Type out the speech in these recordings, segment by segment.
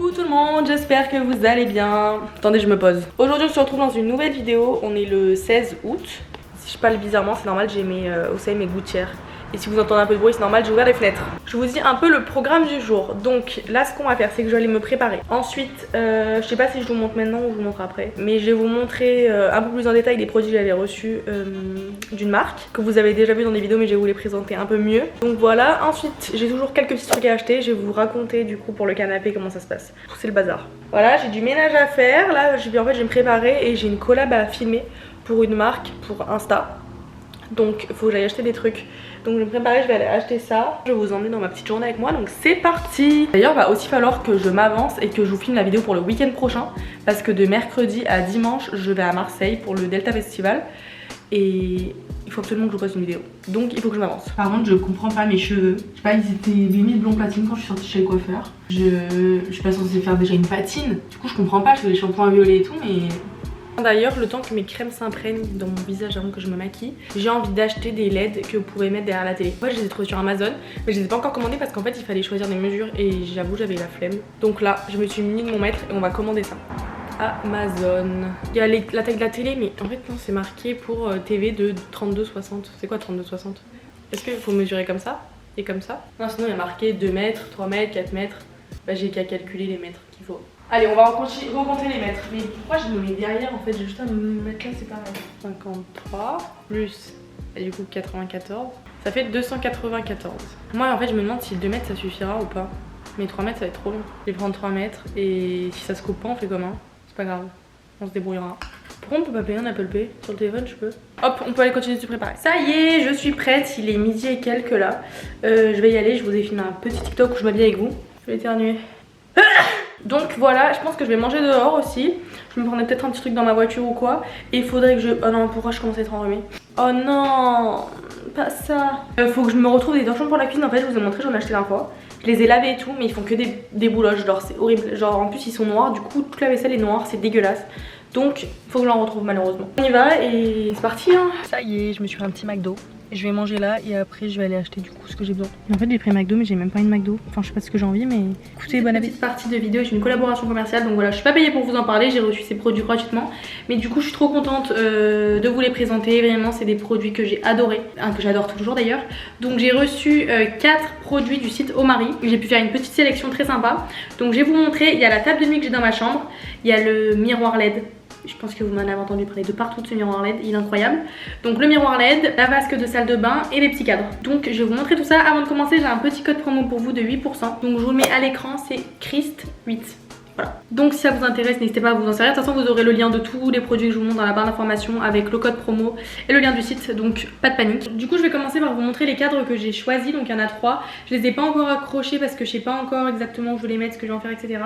Coucou tout le monde, j'espère que vous allez bien. Attendez, je me pose. Aujourd'hui on se retrouve dans une nouvelle vidéo, on est le 16 août. Si je parle bizarrement c'est normal, j'ai mes mes gouttières. Et si vous entendez un peu de bruit c'est normal, j'ai ouvert les fenêtres. Je vous dis un peu le programme du jour. Donc là ce qu'on va faire c'est que je vais aller me préparer. Ensuite, je sais pas si je vous montre maintenant ou je vous montre après, mais je vais vous montrer un peu plus en détail les produits que j'avais reçus d'une marque que vous avez déjà vu dans des vidéos, mais je vais vous les présenter un peu mieux. Donc voilà, ensuite j'ai toujours quelques petits trucs à acheter. Je vais vous raconter du coup pour le canapé comment ça se passe. C'est le bazar. Voilà, j'ai du ménage à faire. Là je vais me préparer et j'ai une collab à filmer pour une marque, pour Insta. Donc il faut que j'aille acheter des trucs. Donc je vais me préparer, je vais aller acheter ça. Je vais vous emmener dans ma petite journée avec moi, donc c'est parti. D'ailleurs il va aussi falloir que je m'avance et que je vous filme la vidéo pour le week-end prochain. Parce que de mercredi à dimanche je vais à Marseille pour le Delta Festival. Et il faut absolument que je vous fasse une vidéo. Donc il faut que je m'avance. Par contre je comprends pas mes cheveux. Je sais pas, ils étaient limite blond platine quand je suis sortie chez le coiffeur. Je suis pas censée faire déjà une patine. Du coup je comprends pas, je fais des shampoings violets et tout mais... D'ailleurs, le temps que mes crèmes s'imprègnent dans mon visage avant que je me maquille, j'ai envie d'acheter des LED que vous pouvez mettre derrière la télé. Moi je les ai trouvés sur Amazon, mais je les ai pas encore commandés parce qu'en fait il fallait choisir des mesures et j'avoue j'avais la flemme. Donc là je me suis mis de mon maître et on va commander ça. Amazon. Il y a la taille de la télé, mais en fait non, c'est marqué pour TV de 32-60. C'est quoi 32-60? Est-ce qu'il faut mesurer comme ça et comme ça? Non, sinon il y a marqué 2 mètres, 3 mètres, 4 mètres. Bah j'ai qu'à calculer les mètres qu'il faut. Allez, on va recompter les mètres. Mais pourquoi je me mets derrière en fait? J'ai juste à me mettre là, c'est pareil. 53 plus, et du coup 94. Ça fait 294. Moi en fait je me demande si 2 mètres ça suffira ou pas. Mais 3 mètres ça va être trop long. Je vais prendre 3 mètres et si ça se coupe pas on fait comment? C'est pas grave, on se débrouillera. Pourquoi on peut pas payer un Apple Pay? Sur le téléphone je peux. Hop, on peut aller continuer de se préparer. Ça y est, je suis prête, il est midi et quelques là. Je vais y aller, je vous ai filmé un petit TikTok où je m'habille avec vous. Je vais éternuer. Donc voilà, je pense que je vais manger dehors aussi. Je me prendrai peut-être un petit truc dans ma voiture ou quoi. Et il faudrait que je... Oh non, pourquoi je commence à être enrhumée? Oh non, pas ça. Faut que je me retrouve des torchons pour la cuisine. En fait, je vous ai montré, j'en ai acheté la fois. Je les ai lavés et tout, mais ils font que des bouloches. Genre, c'est horrible. Genre, en plus, ils sont noirs. Du coup, toute la vaisselle est noire. C'est dégueulasse. Donc, faut que je l'en retrouve malheureusement. On y va et c'est parti hein. Ça y est, je me suis fait un petit McDo. Je vais manger là et après je vais aller acheter du coup ce que j'ai besoin. En fait j'ai pris McDo mais j'ai même pas une McDo. Enfin je sais pas ce que j'ai envie mais écoutez, bonne appétit. Petite partie de vidéo, j'ai une collaboration commerciale donc voilà, je suis pas payée pour vous en parler, j'ai reçu ces produits gratuitement. Mais du coup je suis trop contente de vous les présenter. Vraiment c'est des produits que j'ai adoré, que j'adore toujours d'ailleurs. Donc j'ai reçu 4 produits du site Omari. J'ai pu faire une petite sélection très sympa. Donc je vais vous montrer, il y a la table de nuit que j'ai dans ma chambre. Il y a le miroir LED. Je pense que vous m'en avez entendu parler de partout de ce miroir LED, il est incroyable. Donc le miroir LED, la vasque de salle de bain et les petits cadres. Donc je vais vous montrer tout ça. Avant de commencer, j'ai un petit code promo pour vous de 8%. Donc je vous le mets à l'écran, c'est Christ8. Voilà. Donc si ça vous intéresse, n'hésitez pas à vous en servir. De toute façon, vous aurez le lien de tous les produits que je vous montre dans la barre d'information avec le code promo et le lien du site. Donc pas de panique. Du coup, je vais commencer par vous montrer les cadres que j'ai choisis. Donc il y en a 3. Je les ai pas encore accrochés parce que je sais pas encore exactement où je vais les mettre, ce que je vais en faire, etc.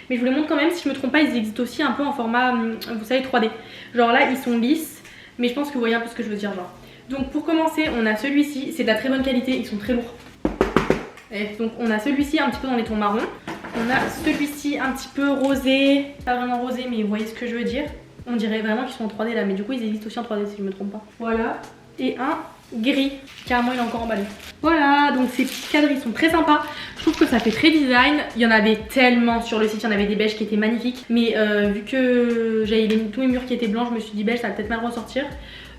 Mais je vous les montre quand même. Si je me trompe pas, ils existent aussi un peu en format, vous savez, 3D. Genre là, ils sont lisses. Mais je pense que vous voyez un peu ce que je veux dire. Genre. Donc pour commencer, on a celui-ci. C'est de la très bonne qualité. Ils sont très lourds. Et donc on a celui-ci un petit peu dans les tons marrons. On a celui-ci un petit peu rosé, pas vraiment rosé mais vous voyez ce que je veux dire. On dirait vraiment qu'ils sont en 3D là mais du coup ils existent aussi en 3D si je me trompe pas. Voilà, et un gris, carrément il est encore emballé. Voilà, donc ces petits cadres ils sont très sympas. Je trouve que ça fait très design. Il y en avait tellement sur le site, il y en avait des beiges qui étaient magnifiques. Mais vu que j'avais tous mes murs qui étaient blancs, je me suis dit beige ça va peut-être mal ressortir.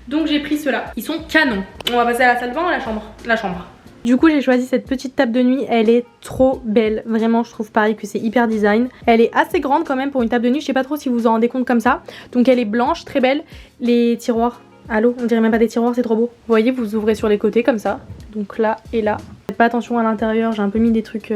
Donc j'ai pris ceux-là, ils sont canons. On va passer à la salle de bain ou à la chambre? La chambre. Du coup j'ai choisi cette petite table de nuit, elle est trop belle, vraiment je trouve pareil que c'est hyper design. Elle est assez grande quand même pour une table de nuit, je sais pas trop si vous vous en rendez compte comme ça. Donc elle est blanche, très belle, les tiroirs, allô, on dirait même pas des tiroirs, c'est trop beau. Vous voyez, vous ouvrez sur les côtés comme ça, donc là et là. Faites pas attention à l'intérieur, j'ai un peu mis des trucs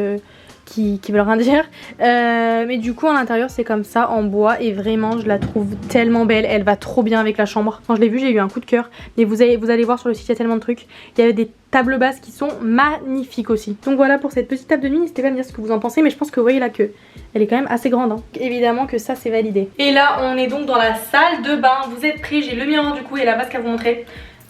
qui veulent rien dire. Mais du coup à l'intérieur c'est comme ça en bois et vraiment je la trouve tellement belle. Elle va trop bien avec la chambre. Quand je l'ai vue j'ai eu un coup de cœur. Mais vous allez voir sur le site il y a tellement de trucs. Il y avait des tables basses qui sont magnifiques aussi. Donc voilà pour cette petite table de nuit. N'hésitez pas à me dire ce que vous en pensez. Mais je pense que vous voyez là que elle est quand même assez grande hein. Évidemment que ça c'est validé. Et là on est donc dans la salle de bain. Vous êtes prêts? J'ai le miroir du coup et la vasque à vous montrer.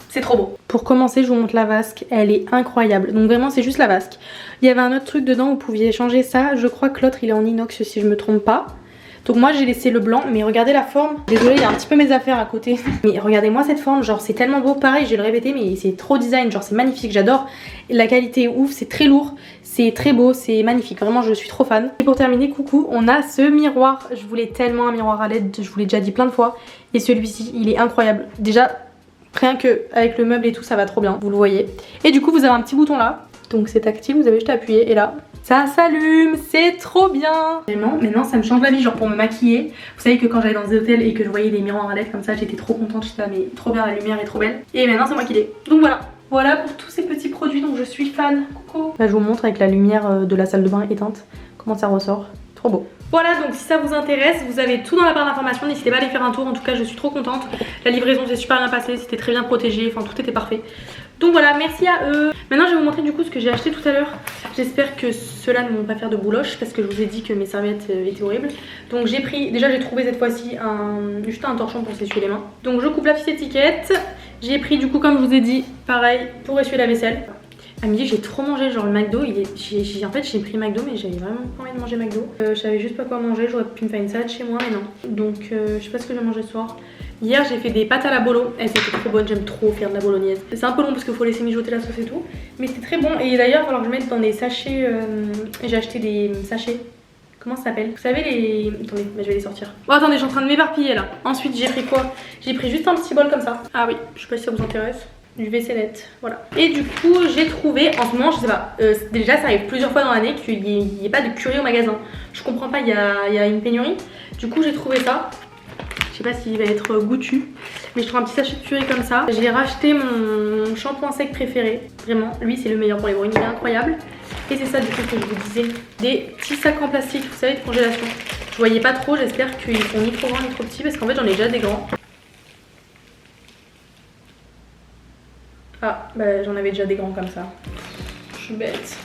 C'est trop beau. Pour commencer je vous montre la vasque, elle est incroyable. Donc vraiment c'est juste la vasque. Il y avait un autre truc dedans, vous pouviez changer ça. Je crois que l'autre il est en inox si je me trompe pas. Donc moi j'ai laissé le blanc, mais regardez la forme. Désolée, il y a un petit peu mes affaires à côté. Mais regardez-moi cette forme, genre c'est tellement beau. Pareil, je vais le répéter, mais c'est trop design, genre c'est magnifique, j'adore. La qualité est ouf, c'est très lourd. C'est très beau, c'est magnifique, vraiment je suis trop fan. Et pour terminer, coucou, on a ce miroir. Je voulais tellement un miroir à LED, je vous l'ai déjà dit plein de fois. Et celui-ci, il est incroyable. Déjà, rien que avec le meuble et tout, ça va trop bien, vous le voyez. Et du coup, vous avez un petit bouton là. Donc c'est tactile, vous avez juste à appuyer et là, ça s'allume, c'est trop bien. Vraiment, maintenant ça me change la vie, genre pour me maquiller. Vous savez que quand j'allais dans des hôtels et que je voyais des miroirs à LED comme ça, j'étais trop contente, j'étais là mais trop bien, la lumière est trop belle. Et maintenant c'est moi qui l'ai. Donc voilà. Voilà pour tous ces petits produits dont je suis fan. Coucou. Là je vous montre avec la lumière de la salle de bain éteinte comment ça ressort. Trop beau. Voilà, donc si ça vous intéresse, vous avez tout dans la barre d'informations, n'hésitez pas à aller faire un tour, en tout cas je suis trop contente. La livraison s'est super bien passée, c'était très bien protégé, enfin tout était parfait. Donc voilà, merci à eux. Maintenant je vais vous montrer du coup ce que j'ai acheté tout à l'heure. J'espère que ceux-là ne vont pas faire de bouloche parce que je vous ai dit que mes serviettes étaient horribles. Donc j'ai pris, déjà j'ai trouvé cette fois-ci juste un torchon pour s'essuyer les mains. Donc je coupe la petite étiquette. J'ai pris du coup comme je vous ai dit, pareil pour essuyer la vaisselle. À midi j'ai trop mangé, genre le McDo, en fait j'ai pris McDo mais j'avais vraiment pas envie de manger McDo. Je savais juste pas quoi manger, j'aurais pu me faire une salade chez moi mais non. Donc je sais pas ce que je vais manger ce soir. Hier j'ai fait des pâtes à la bolo, elles étaient trop bonnes, j'aime trop faire de la bolognaise. C'est un peu long parce qu'il faut laisser mijoter la sauce et tout, mais c'était très bon. Et d'ailleurs il va falloir que je mette dans des sachets, j'ai acheté des sachets. Comment ça s'appelle? Vous savez les... Attendez, je vais les sortir. Oh attendez, je suis en train de m'éparpiller là. Ensuite j'ai pris quoi? J'ai pris juste un petit bol comme ça. Ah oui, je sais pas si ça vous intéresse. Du vaisselette, voilà. Et du coup j'ai trouvé, en ce moment je sais pas, déjà ça arrive plusieurs fois dans l'année qu'il n'y ait pas de curry au magasin. Je comprends pas, il y a une pénurie. Du coup j'ai trouvé ça. Je sais pas s'il va être goûtu, mais je trouve un petit sachet de curry comme ça. J'ai racheté mon shampoing sec préféré. Vraiment, lui c'est le meilleur pour les brunes, il est incroyable. Et c'est ça du coup que je vous disais. Des petits sacs en plastique, vous savez, de congélation. Je voyais pas trop, j'espère qu'ils sont ni trop grands ni trop petits parce qu'en fait j'en ai déjà des grands. Ah, bah j'en avais déjà des grands comme ça. Je suis bête.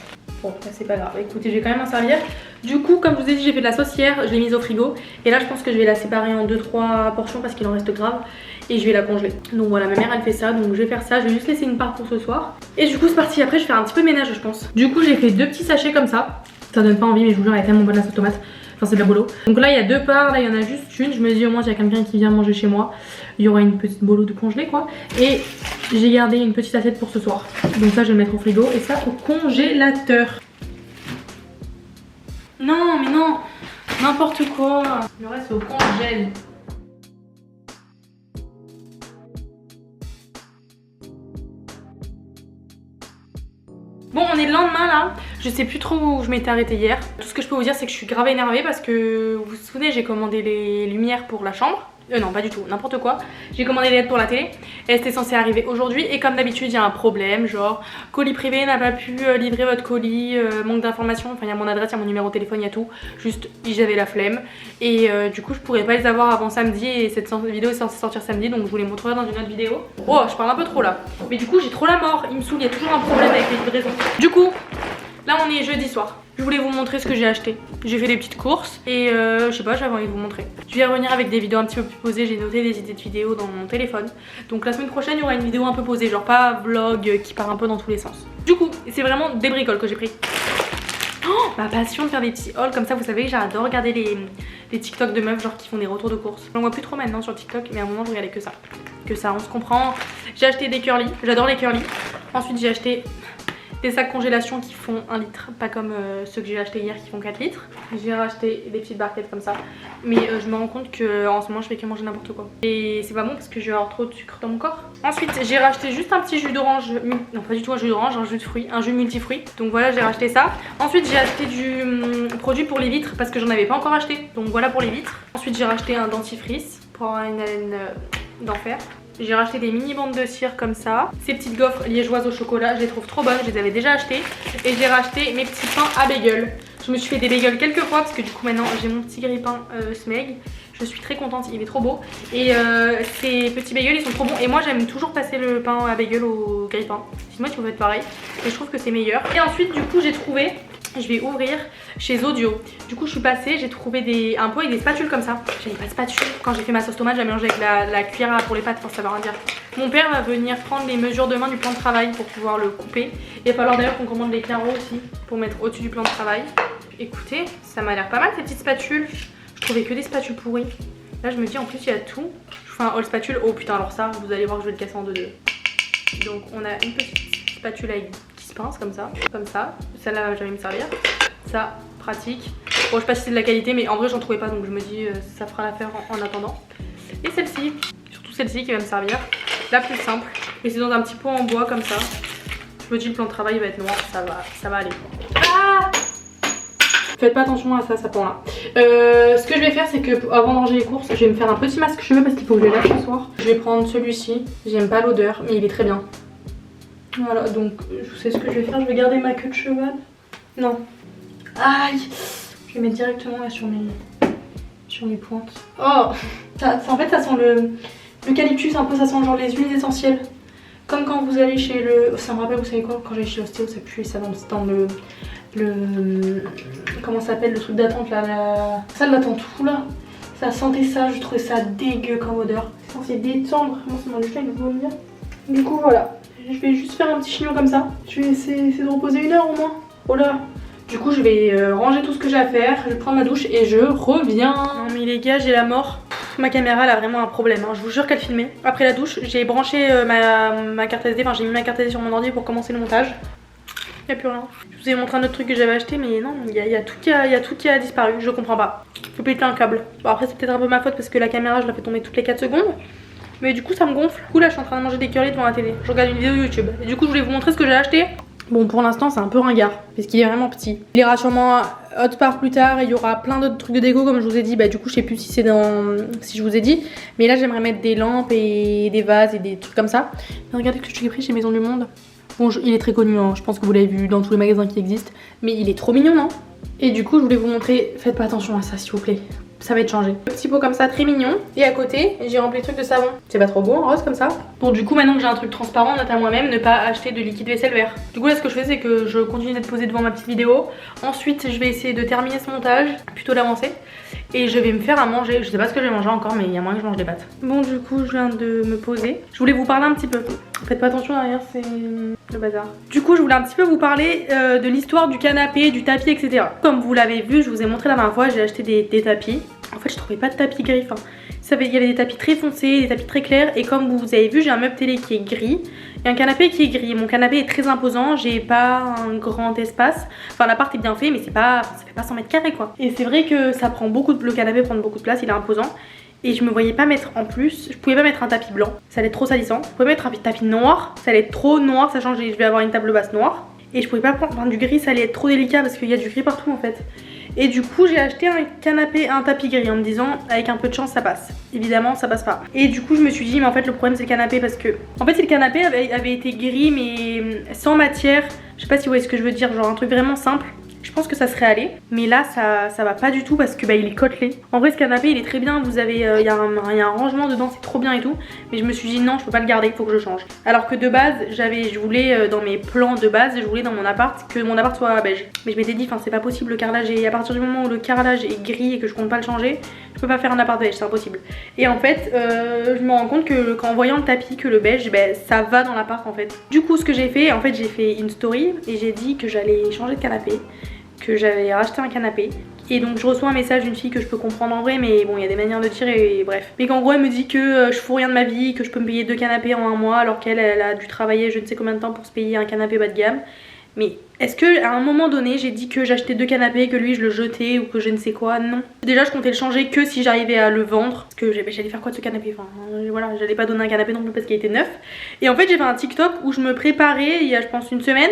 Bon, bah, c'est pas grave. Écoutez, je vais quand même en servir. Du coup, comme je vous ai dit, j'ai fait de la sauce hier. Je l'ai mise au frigo. Et là, je pense que je vais la séparer en 2-3 portions parce qu'il en reste grave. Et je vais la congeler. Donc voilà, ma mère elle fait ça. Donc je vais faire ça. Je vais juste laisser une part pour ce soir. Et du coup, c'est parti. Après, je vais faire un petit peu de ménage, je pense. Du coup, j'ai fait 2 petits sachets comme ça. Ça donne pas envie, mais je vous jure, elle est tellement bonne la sauce tomate. Enfin, c'est de la bolo. Donc là, il y a 2 parts. Là, il y en a juste une. Je me dis, au moins, s'il y a quelqu'un qui vient manger chez moi, il y aura une petite bolo de congelé, quoi. Et j'ai gardé une petite assiette pour ce soir. Donc ça, je vais le mettre au frigo. Et ça, au congélateur. Non, mais non. N'importe quoi. Le reste, c'est au congèle. Bon, on est le lendemain là, je sais plus trop où je m'étais arrêtée hier. Tout ce que je peux vous dire c'est que je suis grave énervée parce que vous vous souvenez j'ai commandé les lumières pour la chambre. Non pas du tout, n'importe quoi. J'ai commandé les LED pour la télé. Elles étaient censées arriver aujourd'hui et comme d'habitude il y a un problème, genre colis privé n'a pas pu livrer votre colis, manque d'informations, enfin il y a mon adresse, il y a mon numéro de téléphone, il y a tout. Juste j'avais la flemme et du coup je pourrais pas les avoir avant samedi et cette vidéo est censée sortir samedi donc je vous les montrerai dans une autre vidéo. Oh je parle un peu trop là. Mais du coup j'ai trop la mort, il me saoule, il y a toujours un problème avec les livraisons. Du coup là on est jeudi soir. Je voulais vous montrer ce que j'ai acheté. J'ai fait des petites courses et je sais pas, j'avais envie de vous montrer. Je vais revenir avec des vidéos un petit peu plus posées. J'ai noté des idées de vidéos dans mon téléphone. Donc la semaine prochaine, il y aura une vidéo un peu posée, genre pas vlog qui part un peu dans tous les sens. Du coup, c'est vraiment des bricoles que j'ai pris. Oh, ma passion de faire des petits hauls comme ça, vous savez que j'adore regarder les TikTok de meufs genre qui font des retours de courses. J'en vois plus trop maintenant sur TikTok, mais à un moment je regardais que ça. Que ça, on se comprend. J'ai acheté des curly, j'adore les curly. Ensuite j'ai acheté des sacs congélation qui font 1 litre, pas comme ceux que j'ai acheté hier qui font 4 litres. J'ai racheté des petites barquettes comme ça, mais je me rends compte que en ce moment je fais que manger n'importe quoi. Et c'est pas bon parce que je vais avoir trop de sucre dans mon corps. Ensuite j'ai racheté juste un petit jus d'orange, non pas du tout un jus d'orange, un jus de fruits, un jus multifruits. Donc voilà j'ai racheté ça. Ensuite j'ai acheté du produit pour les vitres parce que j'en avais pas encore acheté. Donc voilà pour les vitres. Ensuite j'ai racheté un dentifrice pour avoir une haleine d'enfer. J'ai racheté des mini bandes de cire comme ça. Ces petites gaufres liégeoises au chocolat, je les trouve trop bonnes, je les avais déjà achetées. Et j'ai racheté mes petits pains à bagel. Je me suis fait des bagels quelques fois parce que du coup maintenant j'ai mon petit grille-pain Smeg. Je suis très contente, il est trop beau. Et ces petits bagels ils sont trop bons. Et moi j'aime toujours passer le pain à bagel au grille-pain. Dites-moi si vous faites pareil. Et je trouve que c'est meilleur. Et ensuite du coup j'ai trouvé... Je vais ouvrir chez Audio. Du coup je suis passée, j'ai trouvé un pot avec des spatules comme ça. J'avais pas de spatule. Quand j'ai fait ma sauce tomate, j'ai mélangé avec la cuillère pour les pâtes, enfin ça veut rien dire. Mon père va venir prendre les mesures de main du plan de travail pour pouvoir le couper. Il va falloir d'ailleurs qu'on commande les carreaux aussi pour mettre au-dessus du plan de travail. Écoutez, ça m'a l'air pas mal ces petites spatules. Je trouvais que des spatules pourries. Là je me dis en plus il y a tout. Je vous fais un haul spatule. Oh putain alors ça, vous allez voir que je vais le casser en deux. Donc on a une petite spatule avec qui pinces comme ça. Celle-là, va jamais me servir. Ça, pratique. Bon, je sais pas si c'est de la qualité, mais en vrai, j'en trouvais pas, donc je me dis ça fera l'affaire en attendant. Et celle-ci, surtout celle-ci qui va me servir, la plus simple. Et c'est dans un petit pot en bois comme ça. Je me dis le plan de travail va être noir, ça va aller. Ah! Faites pas attention à ça, ça pend là. Ce que je vais faire, c'est que avant de ranger les courses, je vais me faire un petit masque cheveux parce qu'il faut que je le lave ce soir. Je vais prendre celui-ci. J'aime pas l'odeur, mais il est très bien. Voilà, donc je sais ce que je vais faire. Je vais garder ma queue de cheval. Non. Aïe! Je vais mettre directement là sur mes pointes. Oh! En fait, ça sent l'eucalyptus un peu, ça sent genre les huiles essentielles. Comme quand vous allez chez le... Ça me rappelle, vous savez quoi? Quand j'allais chez l'ostéo, ça pue ça dans le comment ça s'appelle, le truc d'attente là, la salle d'attente, là ça sentait ça, je trouvais ça dégueu comme odeur. C'est censé détendre, moi c'est mon chien, il veut venir. Du coup voilà, je vais juste faire un petit chignon comme ça. Je vais essayer de reposer 1 heure au moins. Oh là. Du coup je vais ranger tout ce que j'ai à faire, je vais prendre ma douche et je reviens. Non mais les gars, j'ai la mort. Ma caméra elle a vraiment un problème, hein. Je vous jure qu'elle filmait. Après la douche, j'ai branché ma carte SD, enfin j'ai mis ma carte SD sur mon ordi pour commencer le montage. Il n'y a plus rien. Je vous ai montré un autre truc que j'avais acheté, mais non, il y a tout qui a disparu, je comprends pas. Faut péter un câble. Bon, après c'est peut-être un peu ma faute parce que la caméra je la fais tomber toutes les 4 secondes. Mais du coup ça me gonfle. Du coup là je suis en train de manger des curly devant la télé. Je regarde une vidéo YouTube. Et du coup je voulais vous montrer ce que j'ai acheté. Bon, pour l'instant c'est un peu ringard parce qu'il est vraiment petit. Il ira sûrement autre part plus tard et il y aura plein d'autres trucs de déco comme je vous ai dit. Bah du coup je sais plus si je vous ai dit. Mais là j'aimerais mettre des lampes et des vases et des trucs comme ça. Mais regardez ce que je l'ai pris chez Maison du Monde. Bon, il est très connu, hein. Je pense que vous l'avez vu dans tous les magasins qui existent. Mais il est trop mignon, non? Et du coup, je voulais vous montrer, faites pas attention à ça s'il vous plaît. Ça va être changé. Un petit pot comme ça, très mignon. Et à côté, j'ai rempli le truc de savon. C'est pas trop beau en rose comme ça? Bon, du coup, maintenant que j'ai un truc transparent, note à moi-même, ne pas acheter de liquide vaisselle vert. Du coup, là, ce que je fais, c'est que je continue d'être posée devant ma petite vidéo. Ensuite, je vais essayer de terminer ce montage, plutôt d'avancer. Et je vais me faire à manger. Je sais pas ce que je vais manger encore, mais il y a moyen que je mange des pâtes. Bon, du coup, je viens de me poser. Je voulais vous parler un petit peu. Faites pas attention derrière, c'est le bazar. Du coup, je voulais un petit peu vous parler de l'histoire du canapé, du tapis, etc. Comme vous l'avez vu, je vous ai montré la dernière fois, j'ai acheté des tapis. En fait, je trouvais pas de tapis gris. Enfin, il y avait des tapis très foncés, des tapis très clairs. Et comme vous avez vu, j'ai un meuble télé qui est gris et un canapé qui est gris. Mon canapé est très imposant, j'ai pas un grand espace. Enfin, l'appart est bien fait, mais ça fait pas 100 mètres carrés quoi. Et c'est vrai que ça prend le canapé prend beaucoup de place, il est imposant. Et je me voyais pas mettre en plus, je pouvais pas mettre un tapis blanc, ça allait être trop salissant. Je pouvais mettre un tapis noir, ça allait être trop noir, sachant que je vais avoir une table basse noire. Et je pouvais pas prendre du gris, ça allait être trop délicat parce qu'il y a du gris partout en fait. Et du coup j'ai acheté un tapis gris en me disant avec un peu de chance ça passe. Évidemment ça passe pas. Et du coup je me suis dit mais en fait le problème c'est le canapé parce que en fait si le canapé avait été gris mais sans matière, je sais pas si vous voyez ce que je veux dire, genre un truc vraiment simple, je pense que ça serait allé. Mais là ça va pas du tout parce que il est côtelé. En vrai ce canapé il est très bien, vous avez il y a un rangement dedans, c'est trop bien et tout. Mais je me suis dit non je peux pas le garder, il faut que je change. Alors que de base je voulais dans mes plans de base, je voulais dans mon appart que mon appart soit beige. Mais je m'étais dit enfin c'est pas possible le carrelage, et à partir du moment où le carrelage est gris et que je compte pas le changer, je peux pas faire un appart beige, c'est impossible. Et en fait je me rends compte que qu'en voyant le tapis que le beige ça va dans l'appart en fait. Du coup ce que j'ai fait, en fait j'ai fait une story et j'ai dit que j'allais changer de canapé, que j'avais racheté un canapé. Et donc je reçois un message d'une fille que je peux comprendre en vrai, mais bon il y a des manières de tirer et bref. Mais qu'en gros elle me dit que je fous rien de ma vie, que je peux me payer 2 canapés en 1 mois alors qu'elle a dû travailler je ne sais combien de temps pour se payer un canapé bas de gamme. Mais est-ce que à un moment donné j'ai dit que j'achetais 2 canapés, que lui je le jetais ou que je ne sais quoi? Non. Déjà je comptais le changer que si j'arrivais à le vendre. Parce que j'allais faire quoi de ce canapé? Enfin voilà, j'allais pas donner un canapé non plus parce qu'il était neuf. Et en fait j'ai fait un TikTok où je me préparais il y a je pense 1 semaine.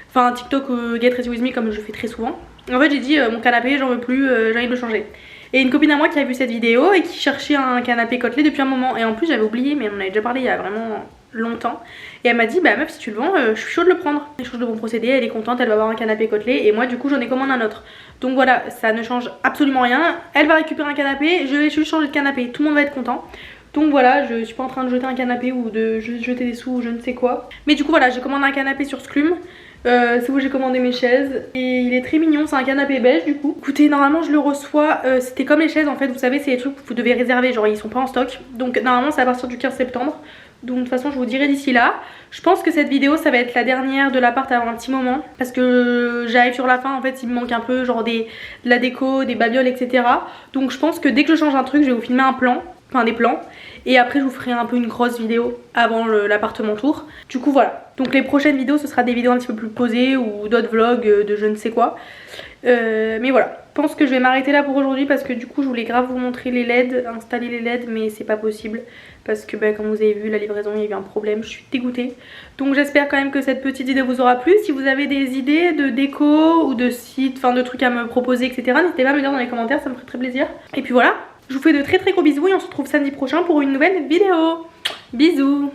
Enfin un TikTok Get Ready With Me comme je fais très souvent. En fait j'ai dit mon canapé j'en veux plus, j'ai envie de le changer. Et une copine à moi qui a vu cette vidéo et qui cherchait un canapé côtelé depuis un moment. Et en plus j'avais oublié mais on en avait déjà parlé il y a vraiment longtemps. Et elle m'a dit bah meuf si tu le vends je suis chaude de le prendre. Elle change de bon procédé, elle est contente, elle va avoir un canapé côtelé. Et moi du coup j'en ai commandé un autre. Donc voilà, ça ne change absolument rien. Elle va récupérer un canapé, je vais juste changer de canapé, tout le monde va être content. Donc voilà, je suis pas en train de jeter un canapé ou de jeter des sous ou je ne sais quoi. Mais du coup voilà, j'ai commandé un canapé sur Sclum. C'est où j'ai commandé mes chaises et il est très mignon, c'est un canapé beige du coup. Écoutez, normalement je le reçois, c'était comme les chaises en fait, vous savez c'est les trucs que vous devez réserver, genre ils sont pas en stock. Donc normalement c'est à partir du 15 septembre. Donc de toute façon je vous dirai d'ici là. Je pense que cette vidéo ça va être la dernière de l'appart avant un petit moment. Parce que j'arrive sur la fin en fait, il me manque un peu genre de la déco, des babioles etc. Donc je pense que dès que je change un truc je vais vous filmer un plan. enfin des plans. Et après je vous ferai un peu une grosse vidéo avant l'appartement tour. Du coup voilà, donc les prochaines vidéos ce sera des vidéos un petit peu plus posées ou d'autres vlogs de je ne sais quoi. Mais voilà, je pense que je vais m'arrêter là pour aujourd'hui parce que du coup je voulais grave vous montrer les LED, installer les LED, mais c'est pas possible parce que comme vous avez vu la livraison il y a eu un problème, je suis dégoûtée. Donc j'espère quand même que cette petite idée vous aura plu. Si vous avez des idées de déco ou de sites, enfin de trucs à me proposer etc, n'hésitez pas à me le dire dans les commentaires, ça me ferait très plaisir. Et puis voilà, je vous fais de très gros bisous et on se retrouve samedi prochain pour une nouvelle vidéo. Bisous.